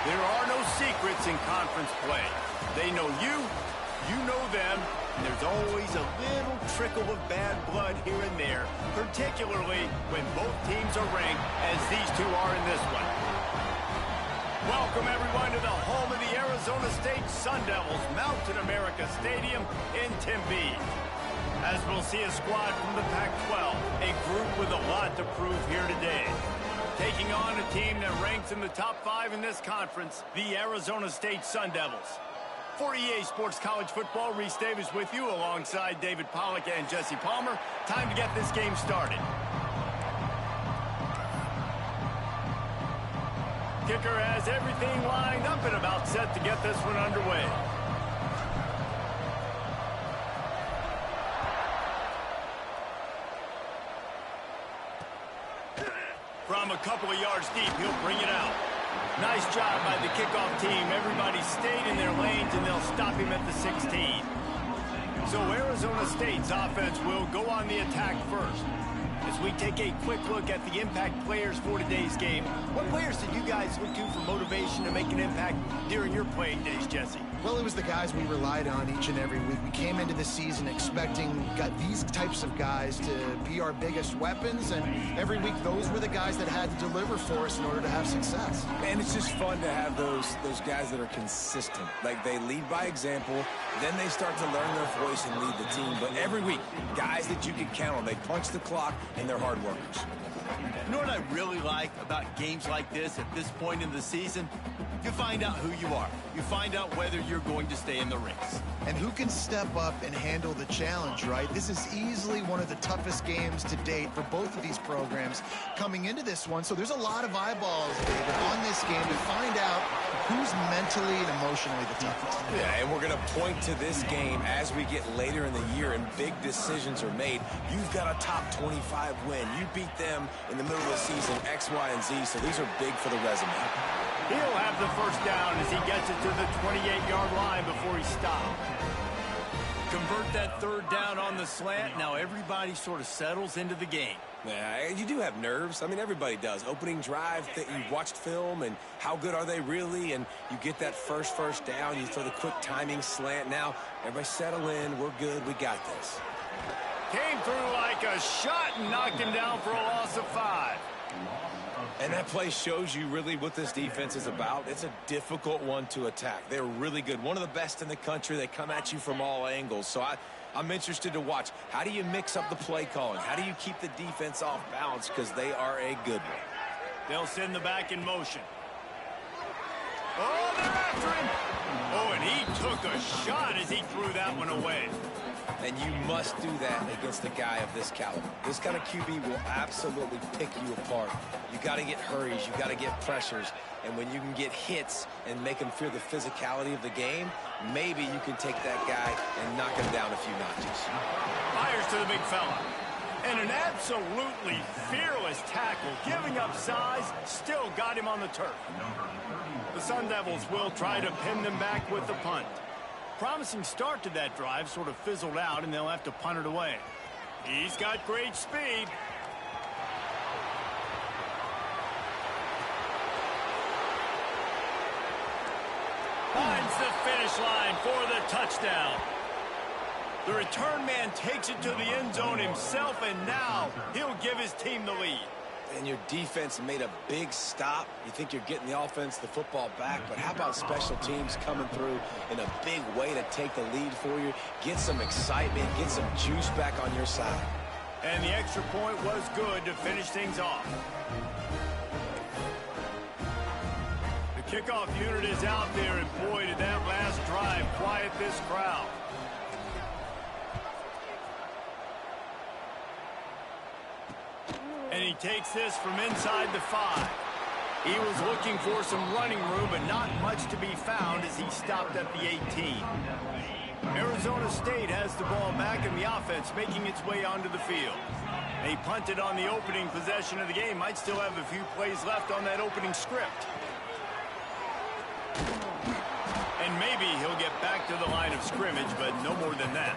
There are no secrets in conference play. They know you, you know them, and there's always a little trickle of bad blood here and there, particularly when both teams are ranked as these two are in this one. Welcome, everyone, to the home of the Arizona State Sun Devils, Mountain America Stadium in Tempe. As we'll see a squad from the Pac-12, a group with a lot to prove here today. Taking on a team that ranks in the top 5 in this conference, the Arizona State Sun Devils. For EA Sports College Football, Reese Davis with you alongside David Pollack and Jesse Palmer. Time to get this game started. Kicker has everything lined up and about set to get this one underway. From a couple of yards deep, he'll bring it out. Nice job by the kickoff team. Everybody stayed in their lanes, and they'll stop him at the 16. So Arizona State's offense will go on the attack first. As we take a quick look at the impact players for today's game, what players did you guys look to for motivation to make an impact during your playing days, Jesse? Well, it was the guys we relied on each and every week. We came into the season expecting these types of guys to be our biggest weapons, and every week those were the guys that had to deliver for us in order to have success. Man, it's just fun to have those guys that are consistent. Like, they lead by example, then they start to learn their voice and lead the team. But every week, guys that you can count on, they punch the clock, and they're hard workers. You know what I really like about games like this at this point in the season? You find out who you are. You find out whether you're going to stay in the race. And who can step up and handle the challenge, right? This is easily one of the toughest games to date for both of these programs coming into this one. So there's a lot of eyeballs, David, on this game to find out who's mentally and emotionally the toughest. Yeah, and we're going to point to this game as we get later in the year and big decisions are made. You've got a top 25 win. You beat them in the middle of the season, X, Y, and Z, so these are big for the resume. He'll have the first down as he gets it to the 28-yard line before he stops. Convert that third down on the slant. Now everybody sort of settles into the game. Yeah, you do have nerves. I mean, everybody does. Opening drive, you've watched film, and how good are they really? And you get that first down. You throw the quick timing slant. Now, everybody settle in. We're good. We got this. Came through like a shot and knocked him down for a loss of 5. And that play shows you really what this defense is about. It's a difficult one to attack. They're really good. One of the best in the country. They come at you from all angles. So I'm interested to watch. How do you mix up the play calling? How do you keep the defense off balance? Because they are a good one. They'll send the back in motion. Oh, they're after him. Oh, and he took a shot as he threw that one away. And you must do that against a guy of this caliber. This kind of QB will absolutely pick you apart. You got to get hurries. You got to get pressures. And when you can get hits and make him feel the physicality of the game, maybe you can take that guy and knock him down a few notches. Fires to the big fella. And an absolutely fearless tackle, giving up size, still got him on the turf. The Sun Devils will try to pin them back with the punt. Promising start to that drive sort of fizzled out, and they'll have to punt it away. He's got great speed. Finds the finish line for the touchdown. The return man takes it to the end zone himself, and now he'll give his team the lead. And your defense made a big stop. You think you're getting the offense, the football back, but how about special teams coming through in a big way to take the lead for you? Get some excitement, get some juice back on your side. And the extra point was good to finish things off. The kickoff unit is out there, and boy, did that last drive quiet this crowd. And he takes this from inside the 5. He was looking for some running room, but not much to be found as he stopped at the 18. Arizona State has the ball back in the offense, making its way onto the field. They punted on the opening possession of the game. Might still have a few plays left on that opening script. And maybe he'll get back to the line of scrimmage, but no more than that.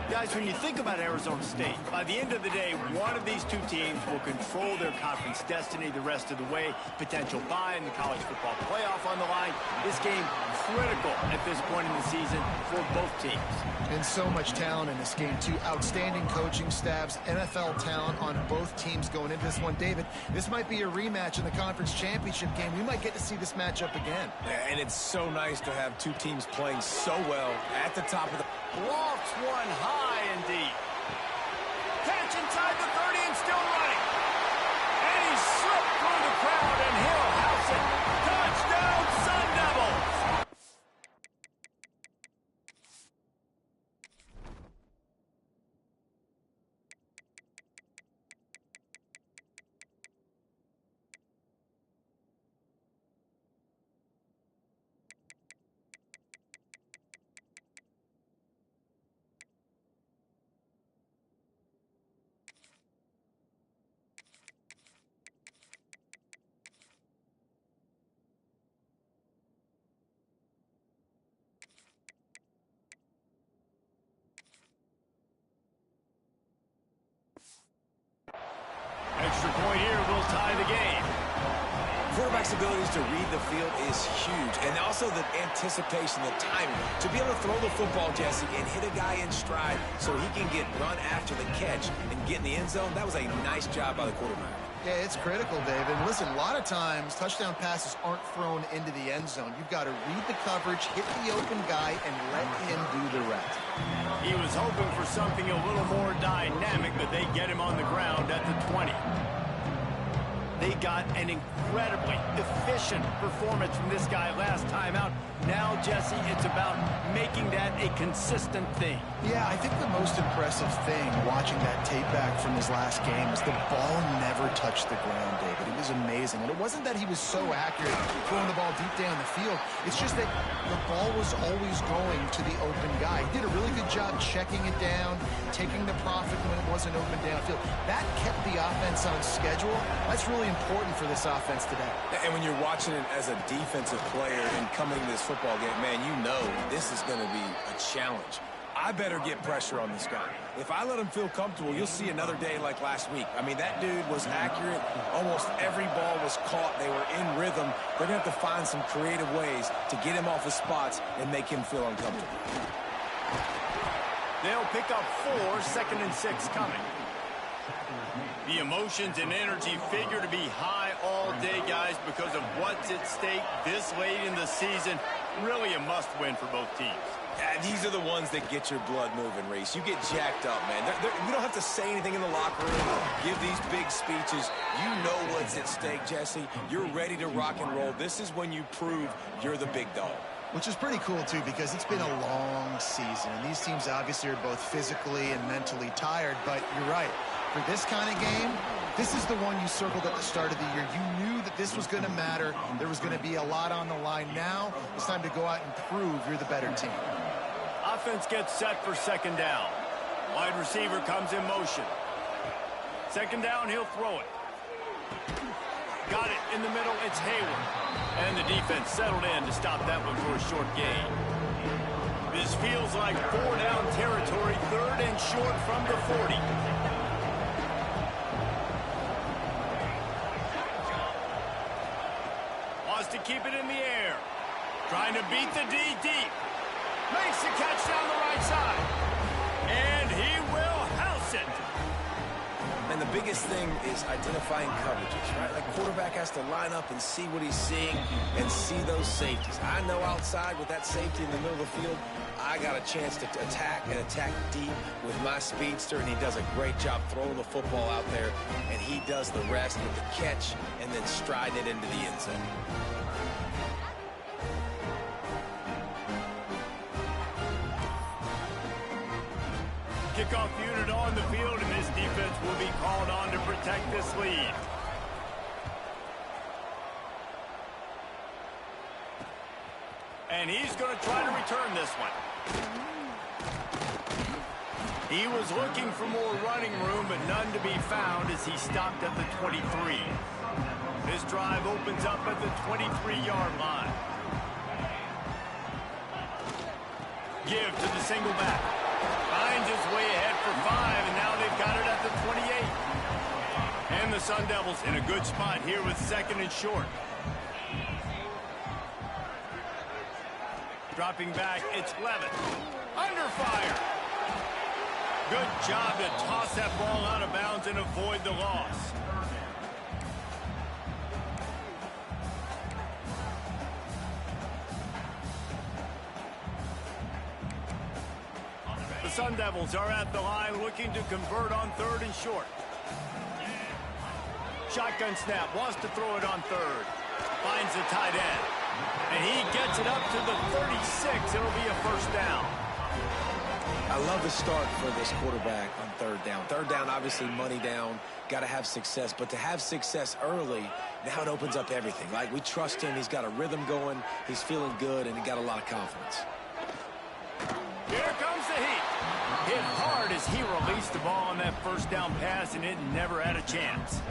Guys, when you think about Arizona State, by the end of the day, one of these two teams will control their conference destiny the rest of the way. Potential bye in the college football playoff on the line. This game critical at this point in the season for both teams. And so much talent in this game, too. Outstanding coaching staffs, NFL talent on both teams going into this one. David, this might be a rematch in the conference championship game. We might get to see this matchup again. Yeah, and it's so nice to have two teams playing so well at the top of the... Lofts one high and deep. Catch inside the 30 and still running. And he slipped through the crowd and he'll house it. Touchdown, Sun Devils! Extra point here will tie the game. Quarterback's abilities to read the field is huge. And also the anticipation, the timing. To be able to throw the football, Jesse, and hit a guy in stride so he can get run after the catch and get in the end zone, that was a nice job by the quarterback. Yeah, it's critical, David. And listen, a lot of times, touchdown passes aren't thrown into the end zone. You've got to read the coverage, hit the open guy, and let him do the rest. He was hoping for something a little more dynamic, but they get him on the ground at the 20. They got an incredibly efficient performance from this guy last time out. Now, Jesse, it's about making that a consistent thing. Yeah, I think the most impressive thing watching that tape back from his last game is the ball never touched the ground, David. It was amazing. And it wasn't that he was so accurate throwing the ball deep down the field. It's just that the ball was always going to the open guy. He did a really good job checking it down, taking the profit when it wasn't open downfield. That kept the offense on schedule. That's really important for this offense today. And when you're watching it as a defensive player and coming to this football game, man, you know this is going to be a challenge. I better get pressure on this guy. If I let him feel comfortable, you'll see another day like last week. I mean, that dude was accurate. Almost every ball was caught. They were in rhythm. They're going to have to find some creative ways to get him off his spots and make him feel uncomfortable. They'll pick up 4, 2nd and 6 coming. The emotions and energy figure to be high all day, guys, because of what's at stake this late in the season. Really a must-win for both teams. These are the ones that get your blood moving, Reese. You get jacked up, man. We don't have to say anything in the locker room, give these big speeches. You know what's at stake, Jesse. You're ready to rock and roll. This is when you prove you're the big dog. Which is pretty cool, too, because it's been a long season. And these teams obviously are both physically and mentally tired. But you're right. For this kind of game, this is the one you circled at the start of the year. You knew that this was going to matter. There was going to be a lot on the line. Now it's time to go out and prove you're the better team. Offense gets set for 2nd down. Wide receiver comes in motion. 2nd down, he'll throw it. Got it in the middle, it's Hayward. And the defense settled in to stop that one for a short gain. This feels like 4-down territory, 3rd and short from the 40. Wants to keep it in the air. Trying to beat the D deep. Makes the catch down the right side. And he will house it. And the biggest thing is identifying coverages, right? Like quarterback has to line up and see what he's seeing and see those safeties. I know outside with that safety in the middle of the field, I got a chance to attack and attack deep with my speedster, and he does a great job throwing the football out there, and he does the rest with the catch and then striding it into the end zone. Kickoff unit on the field, and this defense will be called on to protect this lead. And he's going to try to return this one. He was looking for more running room, but none to be found as he stopped at the 23. This drive opens up at the 23-yard line. Give to the single back. Finds his way ahead for 5, and now they've got it at the 28. And the Sun Devils in a good spot here with 2nd and short. Dropping back, it's Levitt. Under fire. Good job to toss that ball out of bounds and avoid the loss. The Sun Devils are at the line looking to convert on 3rd and short. Shotgun snap, wants to throw it on 3rd. Finds the tight end. And he gets it up to the 36. It'll be a 1st down. I love the start for this quarterback on 3rd down. 3rd down, obviously money down. Got to have success. But to have success early, now it opens up everything. Like, we trust him. He's got a rhythm going. He's feeling good, and he got a lot of confidence. Here comes the heat. Hit hard as he released the ball on that 1st down pass, and it never had a chance.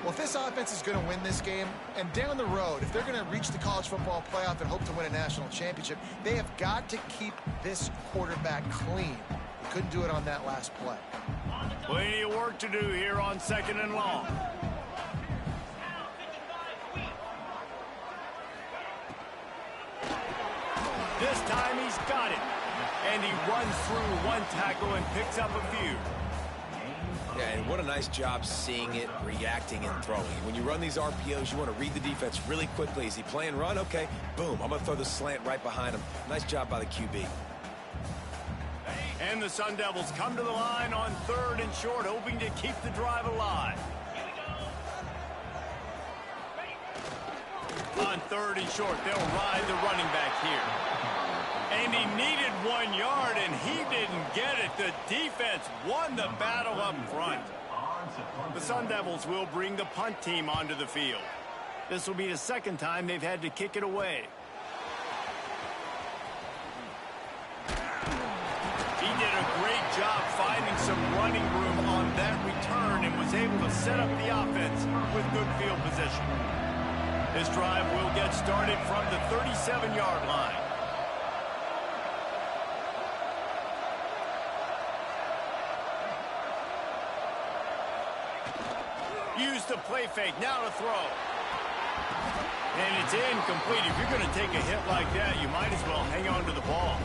Well, if this offense is going to win this game, and down the road, if they're going to reach the college football playoff and hope to win a national championship, they have got to keep this quarterback clean. They couldn't do it on that last play. Plenty of work to do here on 2nd and long. This time he's got it. And he runs through 1 tackle and picks up a few. Yeah, and what a nice job seeing it, reacting, and throwing. When you run these RPOs, you want to read the defense really quickly. Is he playing run? Okay, boom. I'm going to throw the slant right behind him. Nice job by the QB. And the Sun Devils come to the line on 3rd and short, hoping to keep the drive alive. On 3rd and short, they'll ride the running back here. And he needed 1 yard, and he didn't get it. The defense won the battle up front. The Sun Devils will bring the punt team onto the field. This will be the 2nd time they've had to kick it away. He did a great job finding some running room on that return and was able to set up the offense with good field position. This drive will get started from the 37-yard line. Use the play fake, now to throw. And it's incomplete. If you're going to take a hit like that, you might as well hang on to the ball.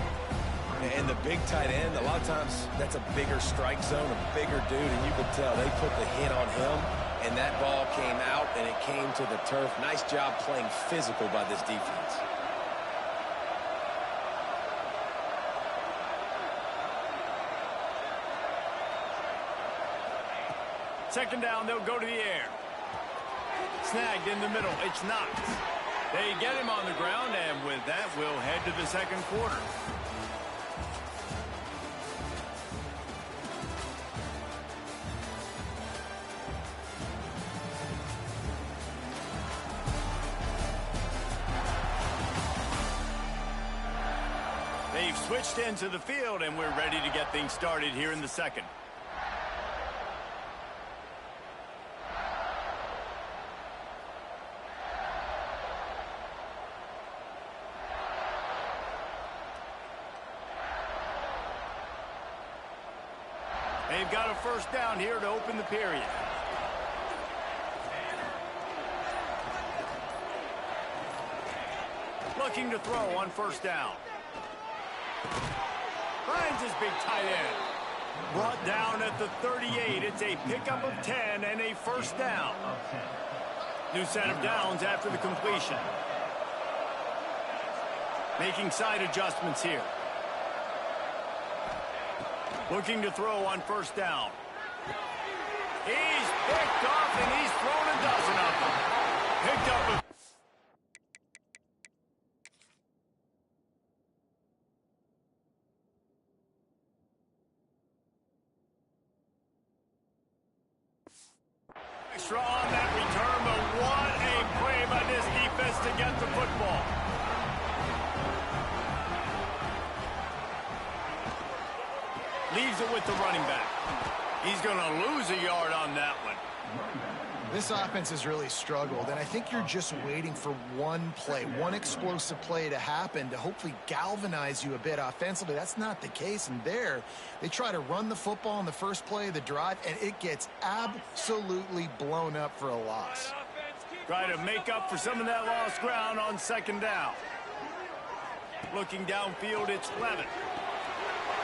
And the big tight end, a lot of times that's a bigger strike zone, a bigger dude, and you could tell they put the hit on him, and that ball came out, and it came to the turf. Nice job playing physical by this defense. Second down, they'll go to the air. Snagged in the middle, it's Knox. They get him on the ground, and with that, we'll head to the 2nd quarter. They've switched into the field, and we're ready to get things started here in the 2nd. They've got a 1st down here to open the period. Looking to throw on 1st down. Finds his big tight end. Brought down at the 38. It's a pickup of 10 and a 1st down. New set of downs after the completion. Making side adjustments here. Looking to throw on 1st down. He's picked off, and he's thrown a dozen of them. Picked up a... Extra on that return, but what a play by this defense to get the football. Leaves it with the running back. He's going to lose a yard on that one. This offense has really struggled, and I think you're just waiting for one play, one explosive play to happen to hopefully galvanize you a bit offensively. That's not the case, and there, they try to run the football in the first play of the drive, and it gets absolutely blown up for a loss. Try to make up for some of that lost ground on second down. Looking downfield, it's Levin.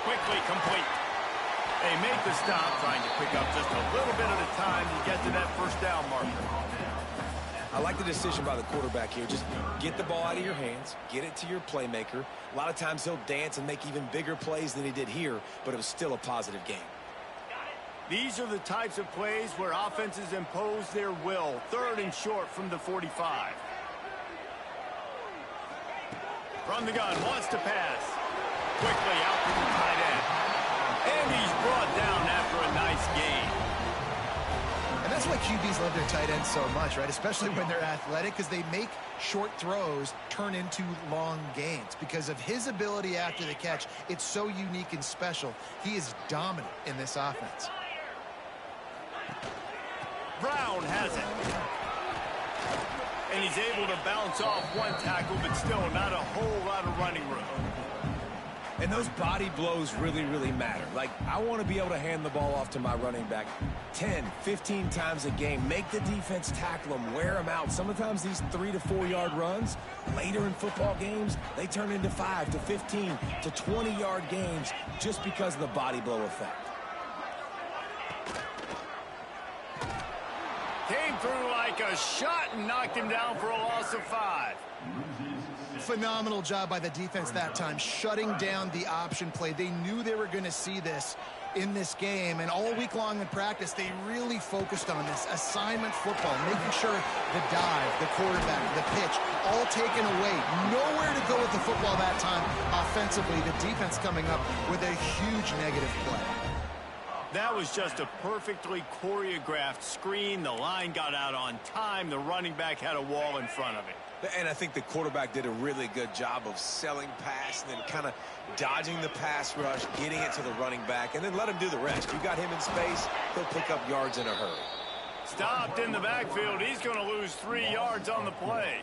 Quickly complete. They make the stop, trying to pick up just a little bit at a time to get to that first down marker. I like the decision by the quarterback here. Just get the ball out of your hands, get it to your playmaker. A lot of times he'll dance and make even bigger plays than he did here, but it was still a positive game. These are the types of plays where offenses impose their will. 3rd and short from the 45. From the gun, wants to pass. Quickly out to the tight end. And he's brought down after a nice gain. And that's why QBs love their tight ends so much, right? Especially when they're athletic, because they make short throws turn into long gains. Because of his ability after the catch, it's so unique and special. He is dominant in this offense. Brown has it. And he's able to bounce off one tackle, but still not a whole lot of running room. And those body blows really, really matter. Like, I want to be able to hand the ball off to my running back 10, 15 times a game. Make the defense tackle them, wear them out. Sometimes these 3 to 4 yard runs, later in football games, they turn into 5 to 15 to 20 yard gains just because of the body blow effect. Came through like a shot and knocked him down for a loss of 5. Phenomenal job by the defense that time, shutting down the option play. They knew they were going to see this in this game, and all week long in practice, they really focused on this assignment football, making sure the dive, the quarterback, the pitch, all taken away. Nowhere to go with the football that time offensively. The defense coming up with a huge negative play. That was just a perfectly choreographed screen. The line got out on time. The running back had a wall in front of it. And I think the quarterback did a really good job of selling pass and then kind of dodging the pass rush, getting it to the running back, and then let him do the rest. You got him in space, he'll pick up yards in a hurry. Stopped in the backfield. He's going to lose 3 yards on the play.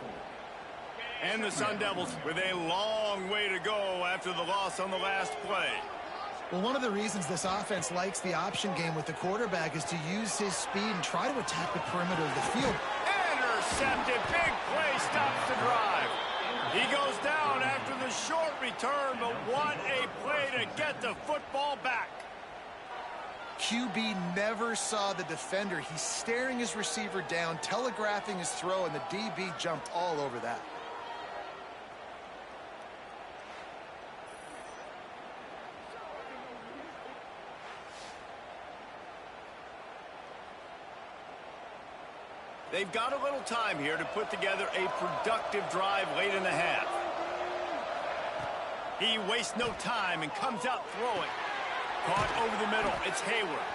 And the Sun Devils with a long way to go after the loss on the last play. Well, one of the reasons this offense likes the option game with the quarterback is to use his speed and try to attack the perimeter of the field. Intercepted. Big play stops the drive. He goes down after the short return, but what a play to get the football back. QB never saw the defender. He's staring his receiver down, telegraphing his throw, and the DB jumped all over that. They've got a little time here to put together a productive drive late in the half. He wastes no time and comes out throwing. Caught over the middle. It's Hayward.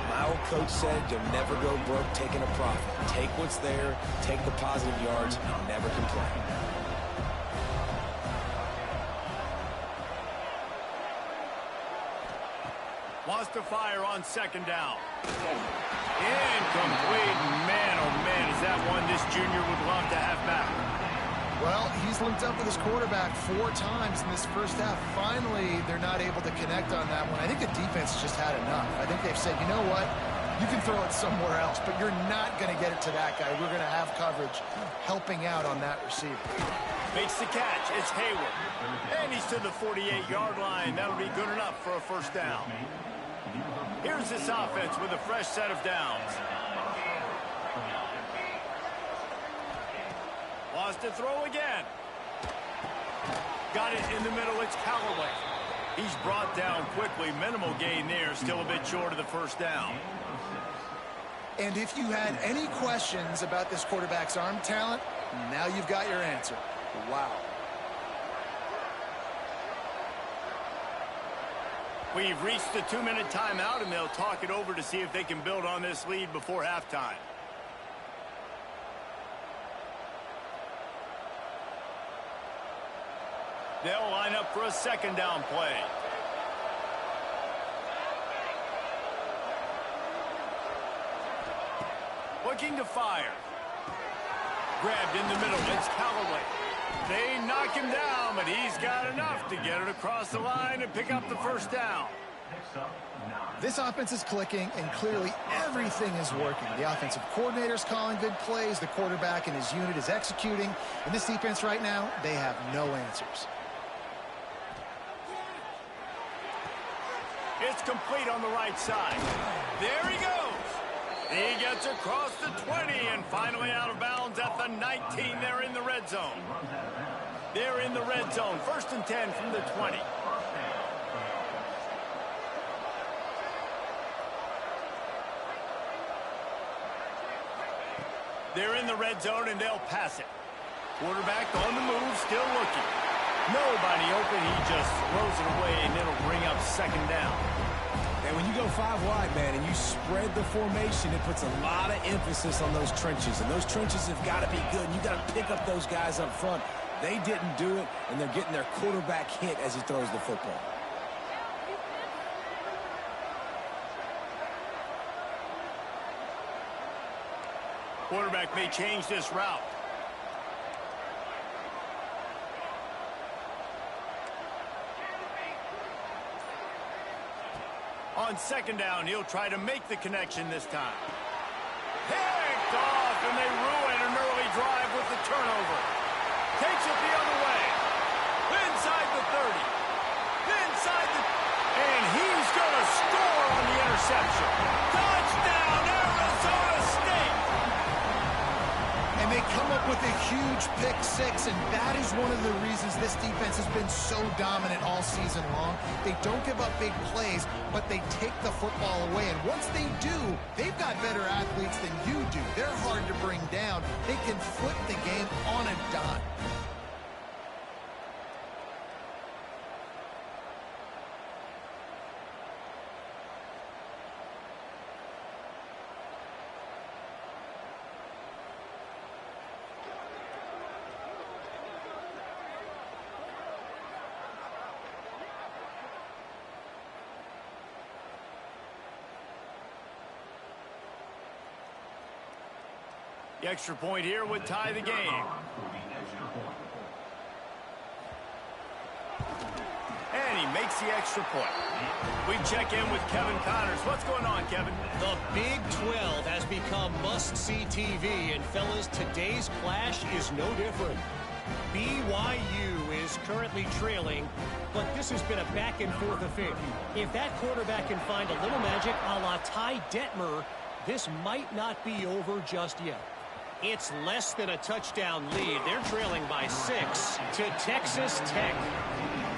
My old coach said you'll never go broke taking a profit. Take what's there, take the positive yards, and never complain. Wants to fire on second down. Incomplete. Man, oh man, is that one this junior would love to have back. Well, he's linked up with his quarterback 4 times in this first half. Finally, they're not able to connect on that one. I think the defense just had enough. I think they've said, you know what? You can throw it somewhere else, but you're not going to get it to that guy. We're going to have coverage helping out on that receiver. Makes the catch. It's Hayward. And he's to the 48-yard line. That'll be good enough for a first down. Here's this offense with a fresh set of downs. Wants to throw again. Got it in the middle. It's Callaway. He's brought down quickly. Minimal gain there. Still a bit short of the first down. And if you had any questions about this quarterback's arm talent, now you've got your answer. Wow. We've reached the 2-minute timeout, and they'll talk it over to see if they can build on this lead before halftime. They'll line up for a second down play. looking to fire. Grabbed in the middle. It's Callaway. They knock him down, but he's got enough to get it across the line and pick up the first down. This offense is clicking, and clearly everything is working. The offensive coordinator's calling good plays. The quarterback and his unit is executing. And this defense right now, they have no answers. It's complete on the right side. There he goes. He gets across the 20 and finally out of bounds at the 19. They're in the red zone. They're in the red zone. 1st and 10 from the 20. They're in the red zone, and they'll pass it. Quarterback on the move, still looking. Nobody open. He just throws it away, and it'll bring up 2nd down. And when you go 5 wide, man, and you spread the formation, it puts a lot of emphasis on those trenches. And those trenches have got to be good. And you got to pick up those guys up front. They didn't do it, and they're getting their quarterback hit as he throws the football. Quarterback may change this route. On 2nd down, he'll try to make the connection this time. Picked off, and they ruin an early drive with the turnover. Takes it the other way. Inside the 30. Inside the... And he's going to score on the interception. Touchdown, Arizona State! And they come up with a huge pick 6, and that is one of the reasons this defense has been so dominant all season long. They don't give up big plays, but they take the football away. And once they do, they've got better athletes than you do. They're hard to bring down. They can flip the game on a dime. The extra point here would tie the game. And he makes the extra point. We check in with Kevin Connors. What's going on, Kevin? The Big 12 has become must-see TV, and fellas, today's clash is no different. BYU is currently trailing, but this has been a back-and-forth affair. If that quarterback can find a little magic a la Ty Detmer, this might not be over just yet. It's less than a touchdown lead. They're trailing by 6 to Texas Tech.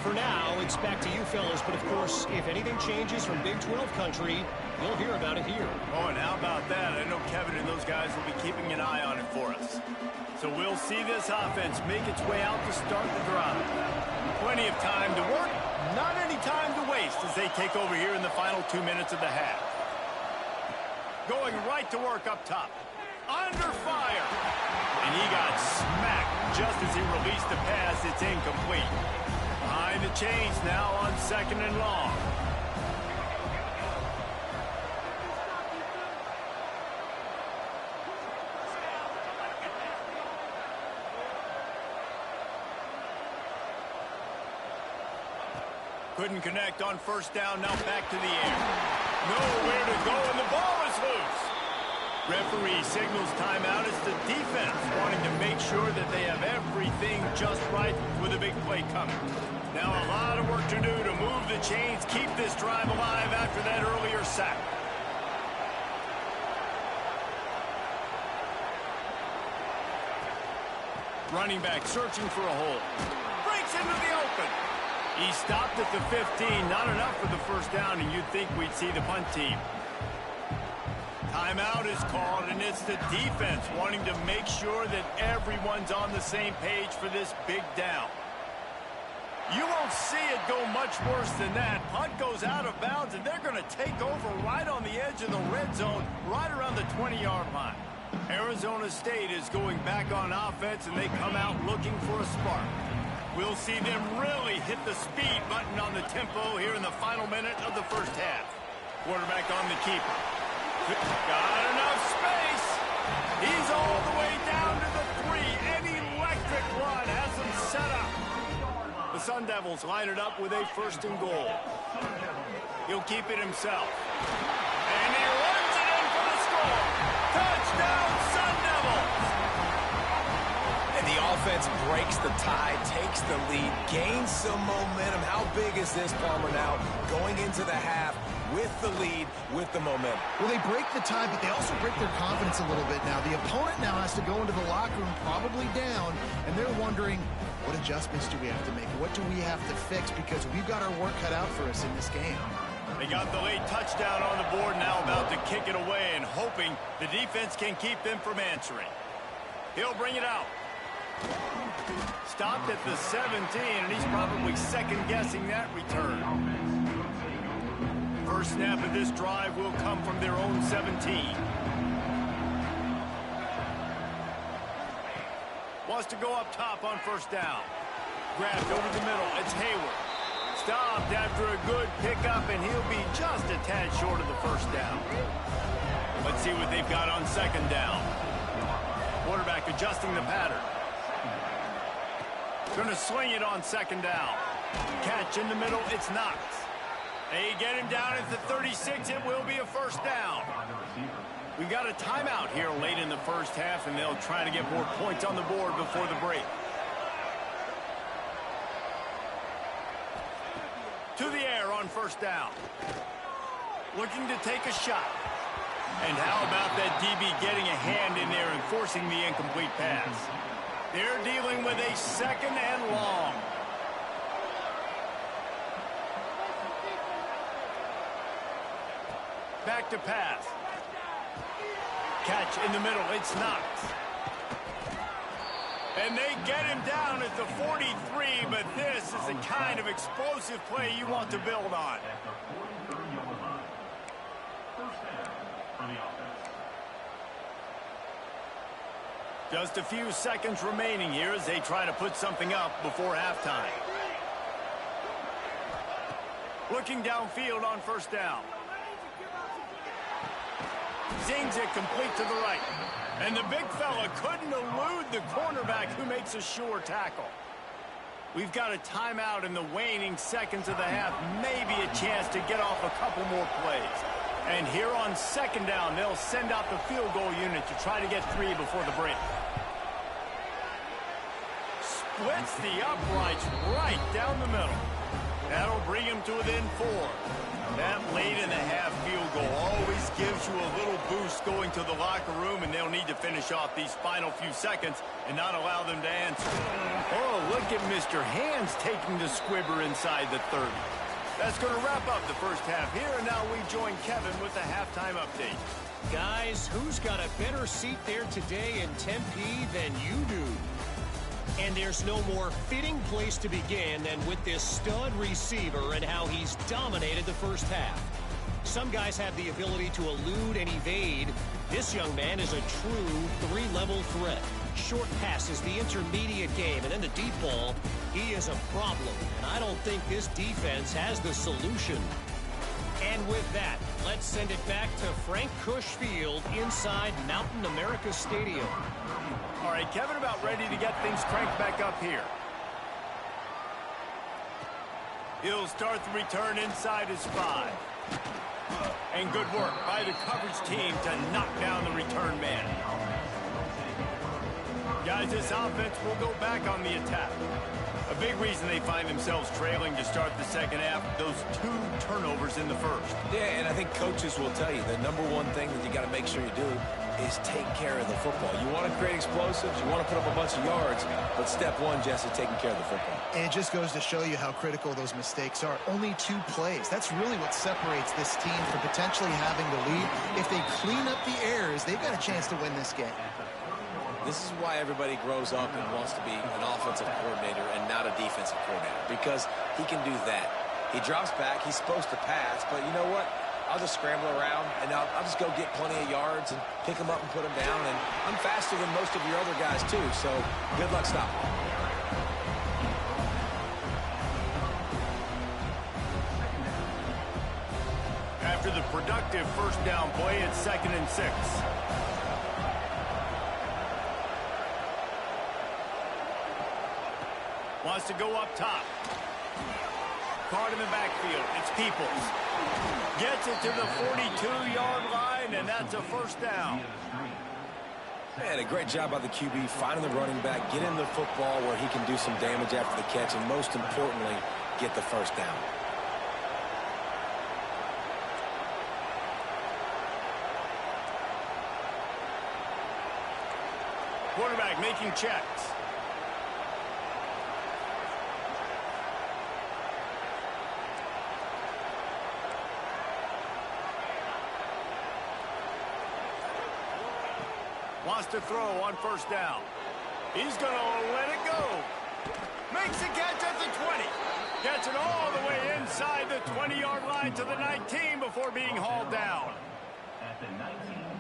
For now, it's back to you fellas, but of course, if anything changes from Big 12 country, you'll hear about it here. Oh, and how about that? I know Kevin and those guys will be keeping an eye on it for us. So we'll see this offense make its way out to start the drive. Plenty of time to work, not any time to waste as they take over here in the final 2 minutes of the half. Going right to work up top. Under fire. And he got smacked just as he released the pass. It's incomplete. Behind the chains now on 2nd and long. Couldn't connect on 1st down. Now back to the air. Nowhere to go, and the ball is loose. Referee signals timeout. It's the defense wanting to make sure that they have everything just right with a big play coming. Now a lot of work to do to move the chains, keep this drive alive after that earlier sack. Running back searching for a hole. Breaks into the open. He stopped at the 15. Not enough for the 1st down, and you'd think we'd see the punt team. Timeout is called, and it's the defense wanting to make sure that everyone's on the same page for this big down. You won't see it go much worse than that. Punt goes out of bounds, and they're going to take over right on the edge of the red zone, right around the 20-yard line. Arizona State is going back on offense, and they come out looking for a spark. We'll see them really hit the speed button on the tempo here in the final minute of the 1st half. Quarterback on the keeper. Got enough space. He's all the way down to the 3. An electric run has him set up. The Sun Devils line it up with a 1st and goal. He'll keep it himself. And he runs it in for the score. Touchdown, Sun Devils! And the offense breaks the tie, takes the lead, gains some momentum. How big is this, Palmer, now going into the half with the lead, with the momentum? Well, they break the tie, but they also break their confidence a little bit now. The opponent now has to go into the locker room probably down, and they're wondering, what adjustments do we have to make? What do we have to fix? Because we've got our work cut out for us in this game. They got the late touchdown on the board, now about to kick it away and hoping the defense can keep them from answering. He'll bring it out. Stopped at the 17, and he's probably second-guessing that return. First snap of this drive will come from their own 17. Wants to go up top on 1st down. Grabbed over the middle. It's Hayward. Stopped after a good pickup, and he'll be just a tad short of the 1st down. Let's see what they've got on 2nd down. Quarterback adjusting the pattern. Going to sling it on 2nd down. Catch in the middle. It's Knox. They get him down at the 36. It will be a 1st down. We got a timeout here late in the 1st half, and they'll try to get more points on the board before the break. To the air on 1st down. Looking to take a shot. And how about that DB getting a hand in there and forcing the incomplete pass? They're dealing with a 2nd and long. Back to pass. Catch in the middle. It's Knox. And they get him down at the 43, but this is the kind of explosive play you want to build on. Just a few seconds remaining here as they try to put something up before halftime. Looking downfield on 1st down. Zings it complete to the right. And the big fella couldn't elude the cornerback who makes a sure tackle. We've got a timeout in the waning seconds of the half. Maybe a chance to get off a couple more plays. And here on 2nd down, they'll send out the field goal unit to try to get 3 before the break. Splits the uprights right down the middle. That'll bring him to within 4. That late in the half field goal always gives you a little boost going to the locker room, and they'll need to finish off these final few seconds and not allow them to answer. Oh, look at Mr. Hands taking the squibber inside the 30. That's going to wrap up the 1st half here, and now we join Kevin with the halftime update. Guys, who's got a better seat there today in Tempe than you do? And there's no more fitting place to begin than with this stud receiver and how he's dominated the 1st half. Some guys have the ability to elude and evade. This young man is a true 3-level threat. Short passes, the intermediate game, and then the deep ball. He is a problem, and I don't think this defense has the solution. And with that, let's send it back to Frank Cush Field inside Mountain America Stadium. All right, Kevin, about ready to get things cranked back up here. He'll start the return inside his 5. And good work by the coverage team to knock down the return man. Guys, this offense will go back on the attack. A big reason they find themselves trailing to start the 2nd half, those 2 turnovers in the 1st. Yeah, and I think coaches will tell you the number one thing that you got to make sure you do is take care of the football. You want to create explosives, you want to put up a bunch of yards, but step 1, Jesse, taking care of the football. And it just goes to show you how critical those mistakes are. Only 2 plays. That's really what separates this team from potentially having the lead. If they clean up the errors, they've got a chance to win this game. This is why everybody grows up and wants to be an offensive coordinator and not a defensive coordinator, because he can do that. He drops back, he's supposed to pass, but you know what? I'll just scramble around, and I'll just go get plenty of yards and pick them up and put them down, and I'm faster than most of your other guys, too, so good luck stopping. After the productive 1st down play, it's 2nd and 6. to go up top. Caught in the backfield. It's Peoples. Gets it to the 42-yard line, and that's a first down. Man, a great job by the QB finding the running back, getting the football where he can do some damage after the catch, and most importantly, get the first down. Quarterback making checks. Wants to throw on first down. He's going to let it go. Makes the catch at the 20. Gets it all the way inside the 20-yard line to the 19 before being hauled down.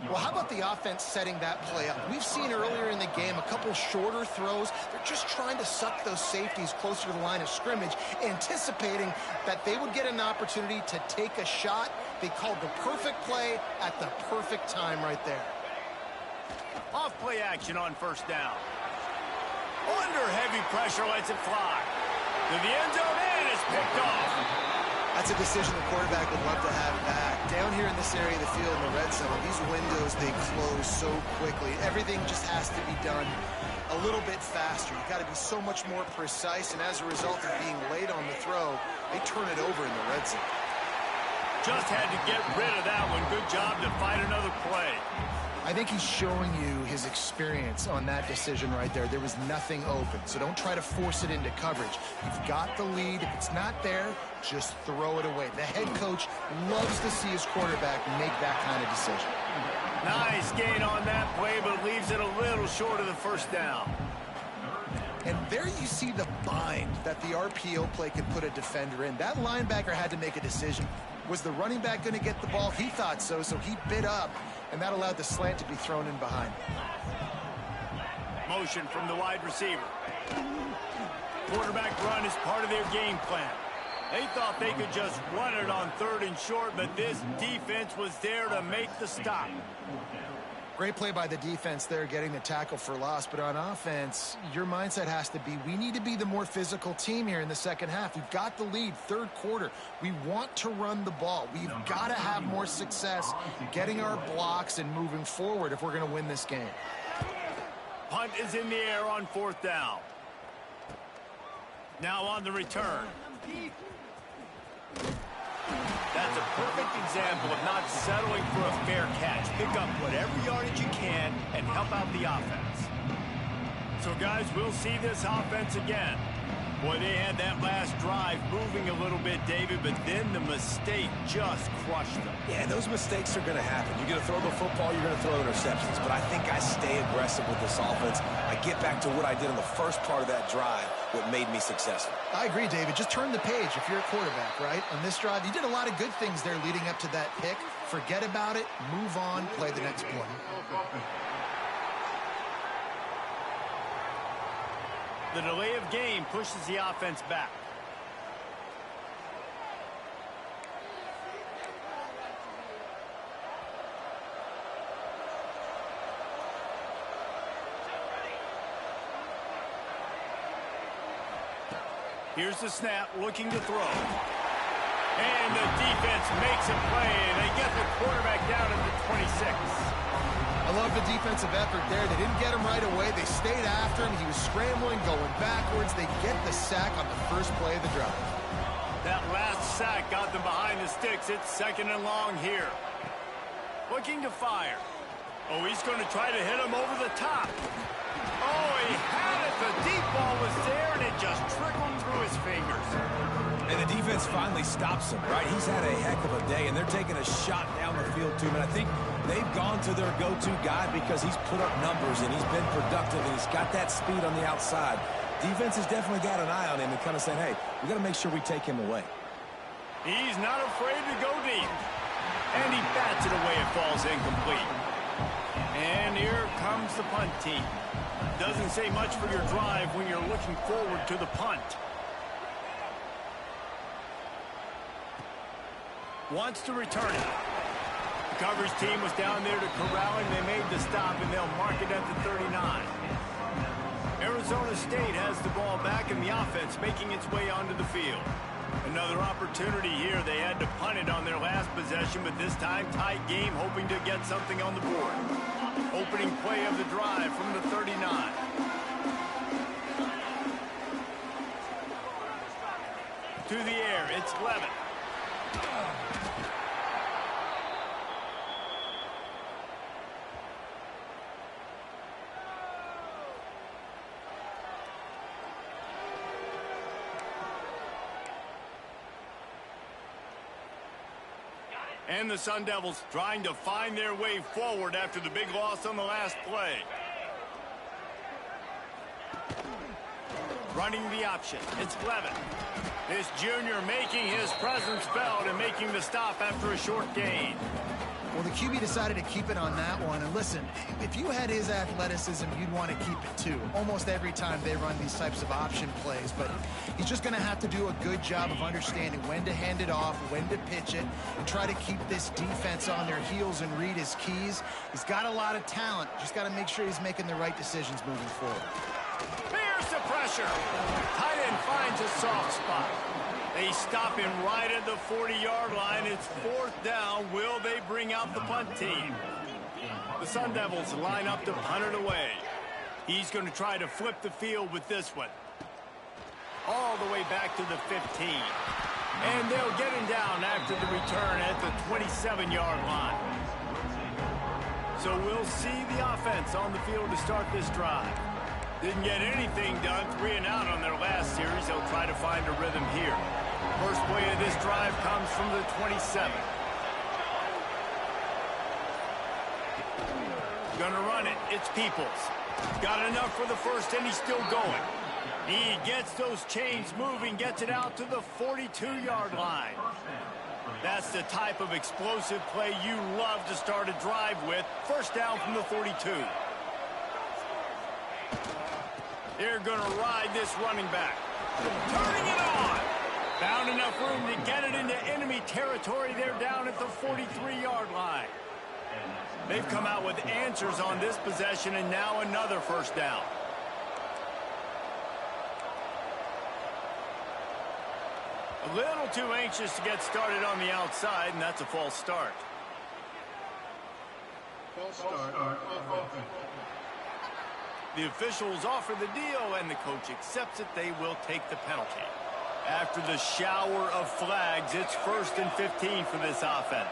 Well, how about the offense setting that play up? We've seen earlier in the game a couple shorter throws. They're just trying to suck those safeties closer to the line of scrimmage, anticipating that they would get an opportunity to take a shot. They called the perfect play at the perfect time right there. Off play action on first down. Under heavy pressure, lets it fly. To the end zone, and it's picked off. That's a decision the quarterback would love to have back. Down here in this area of the field in the red zone, these windows, they close so quickly. Everything just has to be done a little bit faster. You've got to be so much more precise, and as a result of being late on the throw, they turn it over in the red zone. Just had to get rid of that one. Good job to find another play. I think he's showing you his experience on that decision right there. There was nothing open, so don't try to force it into coverage. You've got the lead. If it's not there, just throw it away. The head coach loves to see his quarterback make that kind of decision. Nice gain on that play, but leaves it a little short of the first down. And there you see the bind that the RPO play can put a defender in. That linebacker had to make a decision. Was the running back going to get the ball? He thought so, so he bit up, and that allowed the slant to be thrown in behind. Motion from the wide receiver. Quarterback run is part of their game plan. They thought they could just run it on third and short, but this defense was there to make the stop. Great play by the defense there, getting the tackle for loss. But on offense, your mindset has to be, we need to be the more physical team here in the second half. We've got the lead, third quarter. We want to run the ball. We've got to have more success getting our blocks and moving forward if we're going to win this game. Punt is in the air on fourth down. Now on the return. That's a perfect example of not settling for a fair catch. Pick up whatever yardage you can and help out the offense. So, guys, we'll see this offense again. Boy, they had that last drive moving a little bit, David, but then the mistake just crushed them. Yeah, those mistakes are going to happen. You're going to throw the football, you're going to throw interceptions. But I think I stay aggressive with this offense. I get back to what I did in the first part of that drive, what made me successful. I agree, David. Just turn the page if you're a quarterback, right? On this drive, you did a lot of good things there leading up to that pick. Forget about it, move on, play the next play. The delay of game pushes the offense back. Here's the snap, looking to throw. And the defense makes a play, and they get the quarterback down at the 26. I love the defensive effort there. They didn't get him right away. They stayed after him. He was scrambling, going backwards. They get the sack on the first play of the drive. That last sack got them behind the sticks. It's second and long here. Looking to fire. Oh, he's going to try to hit him over the top. Oh, he had it. The deep ball was there, and it just trickled through his fingers. And the defense finally stops him, right? He's had a heck of a day, and they're taking a shot down the field to him. And I think they've gone to their go-to guy because he's put up numbers, and he's been productive, and he's got that speed on the outside. Defense has definitely got an eye on him and kind of saying, hey, we got to make sure we take him away. He's not afraid to go deep. And he bats it away. It falls incomplete. And here comes the punt team. Doesn't say much for your drive when you're looking forward to the punt. Wants to return it. The coverage team was down there to corral him. They made the stop, and they'll mark it at the 39. Arizona Arizona State has the ball back in the offense, making its way onto the field. Another opportunity here. They had to punt it on their last possession, but this time tight game, hoping to get something on the board. Opening play of the drive from the 39. To the air, it's Levin. And the Sun Devils trying to find their way forward after the big loss on the last play. Running the option, it's Levin. This junior making his presence felt and making the stop after a short gain. Well, the QB decided to keep it on that one. And listen, if you had his athleticism, you'd want to keep it too. Almost every time they run these types of option plays. But he's just going to have to do a good job of understanding when to hand it off, when to pitch it, and try to keep this defense on their heels and read his keys. He's got a lot of talent. Just got to make sure he's making the right decisions moving forward. There's the pressure. Tight end finds a soft spot. They stop him right at the 40-yard line. It's fourth down. Will they bring out the punt team? The Sun Devils line up to punt it away. He's going to try to flip the field with this one. All the way back to the 15. And they'll get him down after the return at the 27-yard line. So we'll see the offense on the field to start this drive. Didn't get anything done, 3 and out on their last series. They'll try to find a rhythm here. First play of this drive comes from the 27. Gonna run it. It's Peoples. Got enough for the first, and he's still going. He gets those chains moving, gets it out to the 42-yard line. That's the type of explosive play you love to start a drive with. First down from the 42. They're going to ride this running back. Turning it on. Found enough room to get it into enemy territory. They're down at the 43-yard line. They've come out with answers on this possession, and now another first down. A little too anxious to get started on the outside, and that's a false start. False start. The officials offer the deal, and the coach accepts it. They will take the penalty. After the shower of flags, it's 1st and 15 for this offense.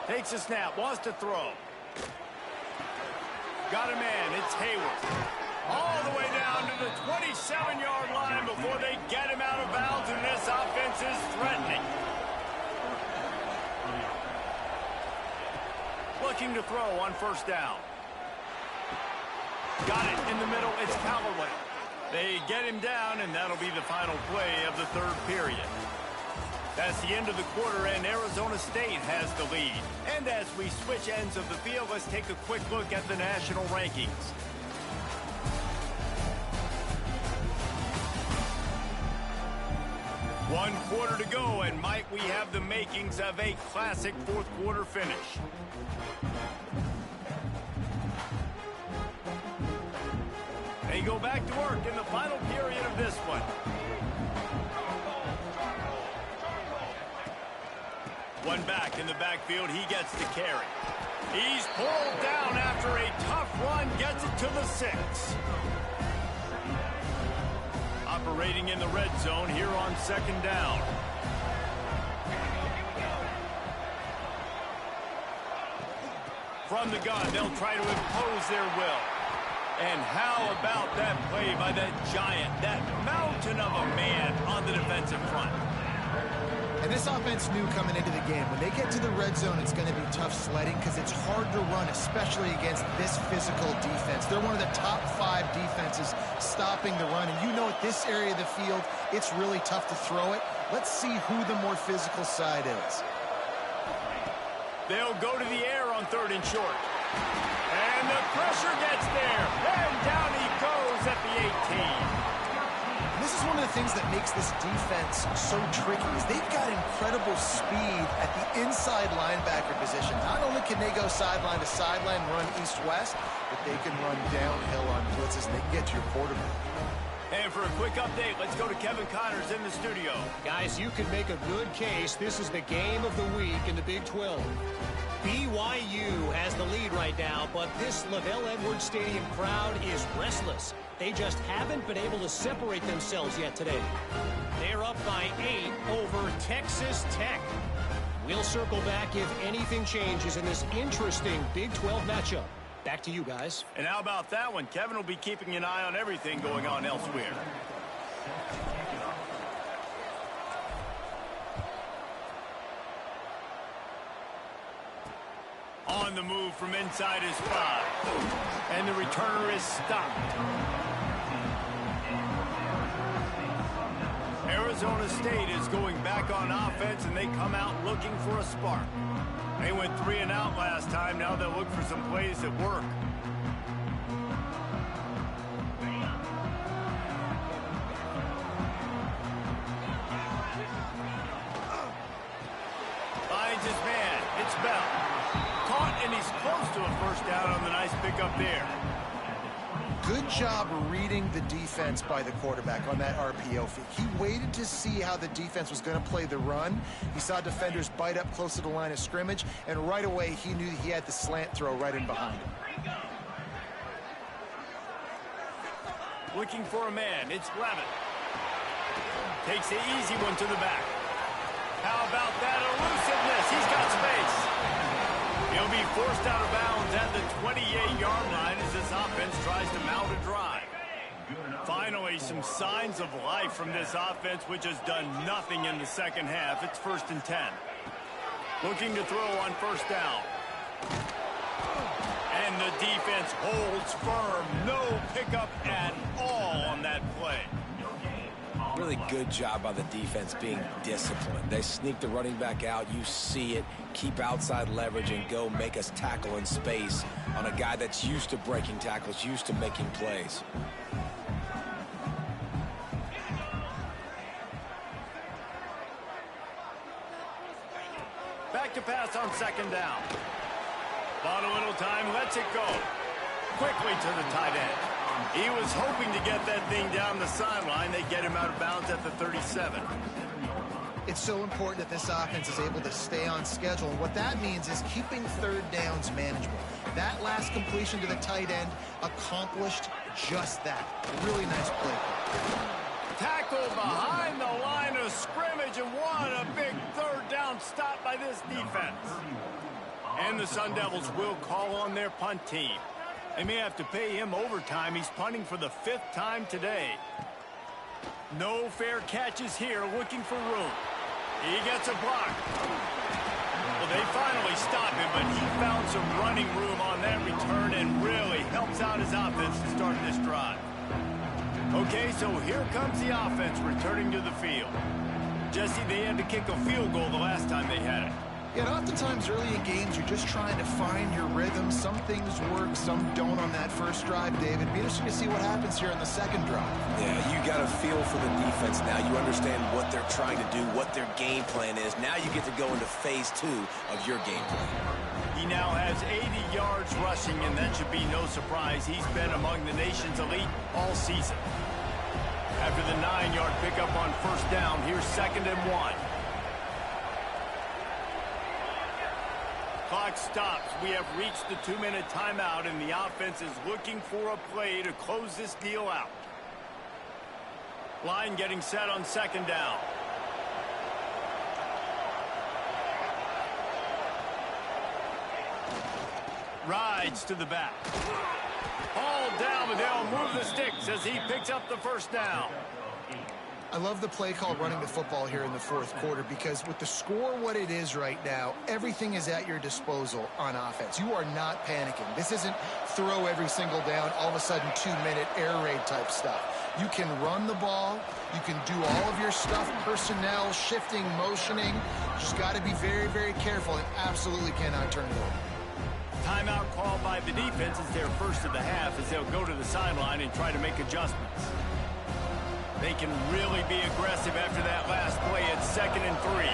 Takes a snap, wants to throw. Got a man, it's Hayward. All the way down to the 27-yard line before they get him out of bounds, and this offense is threatening. Looking to throw on first down. Got it in the middle. It's Callaway. They get him down, and that'll be the final play of the third period. That's the end of the quarter, and Arizona State has the lead. And as we switch ends of the field, let's take a quick look at the national rankings. One quarter to go, and might we have the makings of a classic fourth quarter finish. They go back to work in the final period of this one. One back in the backfield, he gets the carry. He's pulled down after a tough run, gets it to the 6. Operating in the red zone here on second down. From the gun, they'll try to impose their will. And how about that play by that giant, that mountain of a man on the defensive front? And this offense knew coming into the game, when they get to the red zone, it's going to be tough sledding because it's hard to run, especially against this physical defense. They're one of the top 5 defenses stopping the run. And you know at this area of the field, it's really tough to throw it. Let's see who the more physical side is. They'll go to the air on 3rd and short. And the pressure gets there. And down he goes at the 18. this is one of the things that makes this defense so tricky is they've got incredible speed at the inside linebacker position. Not only can they go sideline to sideline, run east-west, but they can run downhill on blitzes, and they can get to your quarterback. And for a quick update, let's go to Kevin Connors in the studio. Guys, you can make a good case. This is the game of the week in the Big 12. BYU has the lead right now, but this LaVell Edwards Stadium crowd is restless. They just haven't been able to separate themselves yet today. They're up by 8 over Texas Tech. We'll circle back if anything changes in this interesting Big 12 matchup. Back to you guys. And how about that one? Kevin will be keeping an eye on everything going on elsewhere. On the move from inside his 5. And the returner is stopped. Arizona State is going back on offense, and they come out looking for a spark. They went 3 and out last time. Now they'll look for some plays that work. Finds his man. It's Bell. Caught, and he's close to a first down on the nice pickup there. Good job reading the defense by the quarterback on that RPO fake. He waited to see how the defense was going to play the run. He saw defenders bite up close to the line of scrimmage, and right away he knew he had the slant throw right in behind him. Looking for a man. It's Levin. Takes the easy one to the back. How about that elusiveness? He's got space. He'll be forced out of bounds at the 28-yard line as this offense tries to mount a drive. Finally, some signs of life from this offense, which has done nothing in the second half. It's 1st and 10. Looking to throw on first down. And the defense holds firm. No pickup at all on that play. Really good job by the defense being disciplined. They sneak the running back out. You see it. Keep outside leverage and go make us tackle in space on a guy that's used to breaking tackles, used to making plays. Back to pass on second down. Bought a little time, lets it go. Quickly to the tight end. He was hoping to get that thing down the sideline. They get him out of bounds at the 37. It's so important that this offense is able to stay on schedule. And what that means is keeping third downs manageable. That last completion to the tight end accomplished just that. Really nice play. Tackle behind the line of scrimmage, and what a big third down stop by this defense. And the Sun Devils will call on their punt team. They may have to pay him overtime. He's punting for the 5th time today. No fair catches here, looking for room. He gets a block. Well, they finally stop him, but he found some running room on that return and really helps out his offense to start this drive. Okay, so here comes the offense returning to the field. Jesse, they had to kick a field goal the last time they had it. Yeah, and oftentimes early in games, you're just trying to find your rhythm. Some things work, some don't on that first drive, David. Be interesting to see what happens here on the second drive. Yeah, you got a feel for the defense now. You understand what they're trying to do, what their game plan is. Now you get to go into phase 2 of your game plan. He now has 80 yards rushing, and that should be no surprise. He's been among the nation's elite all season. After the 9-yard pickup on first down, here's 2nd and 1. Clock stops. We have reached the 2-minute timeout, and the offense is looking for a play to close this deal out. Line getting set on second down. Rides to the back. All down, but they'll move the sticks as he picks up the first down. I love the play call running the football here in the 4th quarter because with the score what it is right now, everything is at your disposal on offense. You are not panicking. This isn't throw every single down, all of a sudden 2-minute air raid type stuff. You can run the ball. You can do all of your stuff, personnel, shifting, motioning. Just got to be very, very careful and absolutely cannot turn it over. Timeout called by the defense is their first of the half as they'll go to the sideline and try to make adjustments. They can really be aggressive after that last play at 2nd and 3.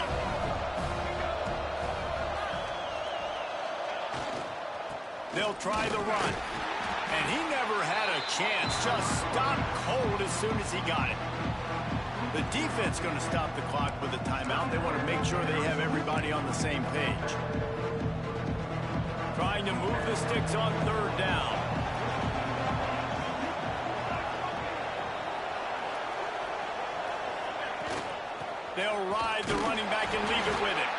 They'll try the run. And he never had a chance. Just stopped cold as soon as he got it. The defense going to stop the clock with a timeout. They want to make sure they have everybody on the same page. Trying to move the sticks on 3rd down. They'll ride the running back and leave it with him.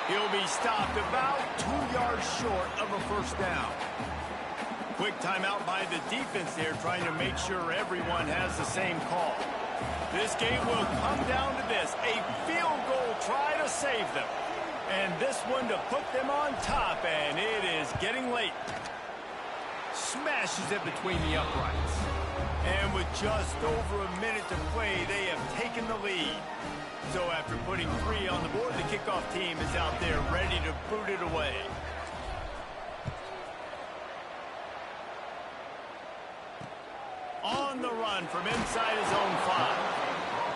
He'll be stopped about 2 yards short of a 1st down. Quick timeout by the defense there, trying to make sure everyone has the same call. This game will come down to this, a field goal try to save them. And this one to put them on top, and it is getting late. Smashes it between the uprights. And with just over a minute to play, they have taken the lead. So after putting 3 on the board, the kickoff team is out there ready to boot it away. On the run from inside his own 5.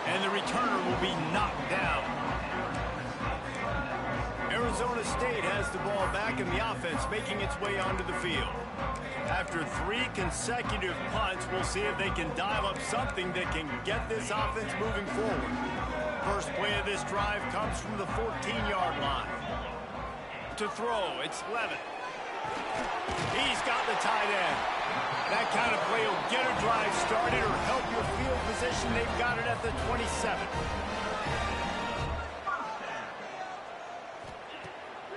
And the returner will be knocked down. Arizona State has the ball back in the offense, making its way onto the field. After 3 consecutive punts, we'll see if they can dial up something that can get this offense moving forward. First play of this drive comes from the 14-yard line. To throw, it's Levin. He's got the tight end. That kind of play will get a drive started or help your field position. They've got it at the 27.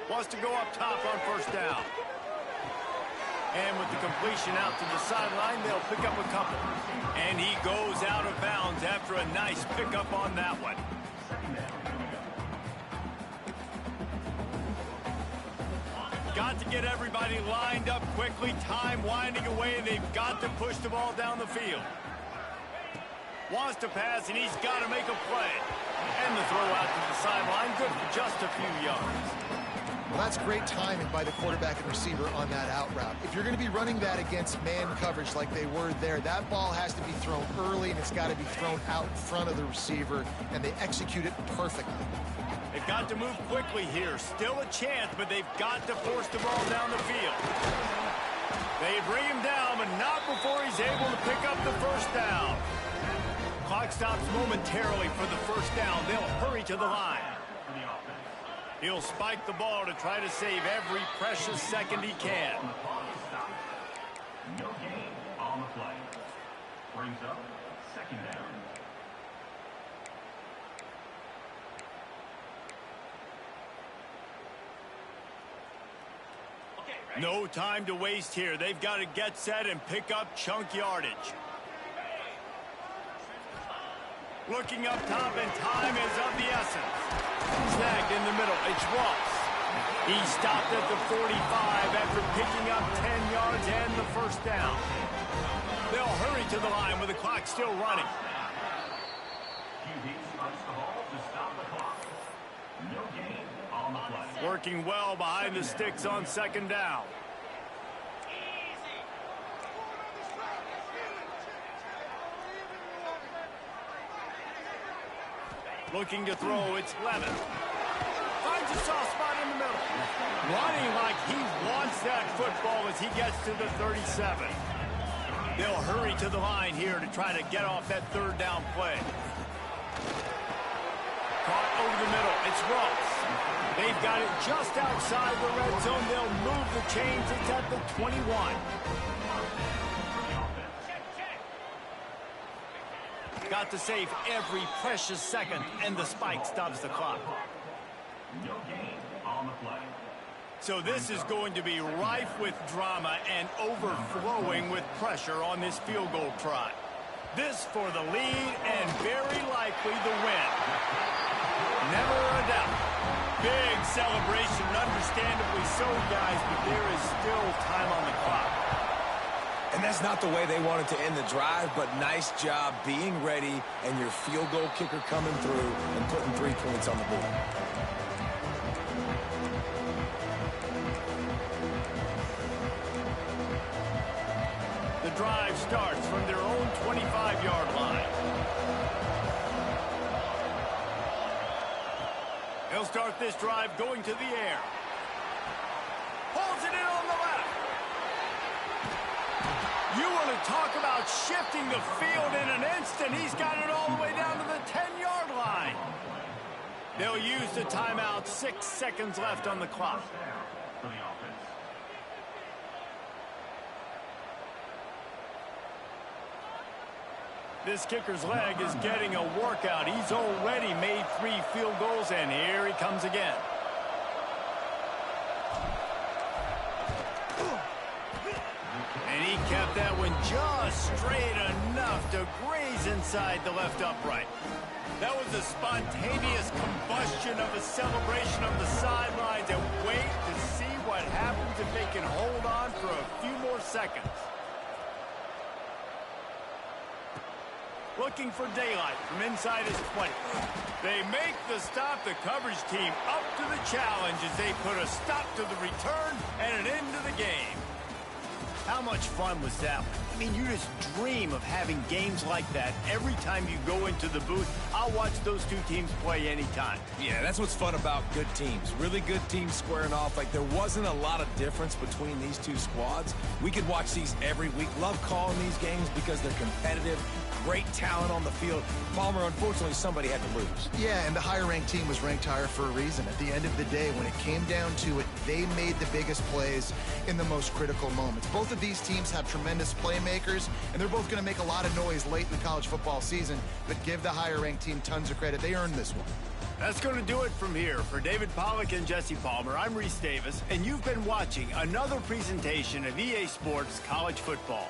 Wants to go up top on 1st down. And with the completion out to the sideline, they'll pick up a couple. And he goes out of bounds after a nice pickup on that one. Got to get everybody lined up quickly. Time winding away, and they've got to push the ball down the field. Wants to pass, and he's got to make a play. And the throw out to the sideline, good for just a few yards. Well, that's great timing by the quarterback and receiver on that out route. If you're going to be running that against man coverage like they were there, that ball has to be thrown early, and it's got to be thrown out in front of the receiver, and they execute it perfectly. They've got to move quickly here. Still a chance, but they've got to force the ball down the field. They bring him down, but not before he's able to pick up the 1st down. Clock stops momentarily for the 1st down. They'll hurry to the line. He'll spike the ball to try to save every precious second he can. No gain on the play. Brings up 2nd down. No time to waste here. They've got to get set and pick up chunk yardage. Looking up top, and time is of the essence. Snagged in the middle. It's Ross. He stopped at the 45 after picking up 10 yards and the 1st down. They'll hurry to the line with the clock still running. QB strikes the ball to stop the clock. No gain on the play. Working well behind the sticks on 2nd down. Looking to throw, it's Levin. Finds a soft spot in the middle. Running like he wants that football as he gets to the 37. They'll hurry to the line here to try to get off that 3rd down play. Caught over the middle, it's Ross. They've got it just outside the red zone. They'll move the chains. It's at the 21. Got to save every precious second, and the spike stops the clock. No gain on the play. So this is going to be rife with drama and overflowing with pressure on this field goal try. This for the lead and very likely the win. Never a doubt. Big celebration, understandably so, guys, but there is still time on the clock. And that's not the way they wanted to end the drive, but nice job being ready and your field goal kicker coming through and putting 3 points on the board. The drive starts from their own 25-yard line. They'll start this drive going to the air. Holds it in on the left. You want to talk about shifting the field in an instant. He's got it all the way down to the 10-yard line. They'll use the timeout. 6 seconds left on the clock. This kicker's leg is getting a workout. He's already made 3 field goals, and here he comes again. And he kept that one just straight enough to graze inside the left upright. That was a spontaneous combustion of a celebration on the sidelines, and wait to see what happens if they can hold on for a few more seconds. Looking for daylight from inside his 20. They make the stop. The coverage team up to the challenge as they put a stop to the return and an end to the game. How much fun was that one? I mean, you just dream of having games like that every time you go into the booth. I'll watch those two teams play anytime. Yeah, that's what's fun about good teams. Really good teams squaring off. Like, there wasn't a lot of difference between these two squads. We could watch these every week. Love calling these games because they're competitive. Great talent on the field. Palmer, unfortunately, somebody had to lose. Yeah, and the higher-ranked team was ranked higher for a reason. At the end of the day, when it came down to it, they made the biggest plays in the most critical moments. Both of these teams have tremendous playmakers, and they're both going to make a lot of noise late in the college football season, but give the higher-ranked team tons of credit. They earned this one. That's going to do it from here. For David Pollack and Jesse Palmer, I'm Reese Davis, and you've been watching another presentation of EA Sports College Football.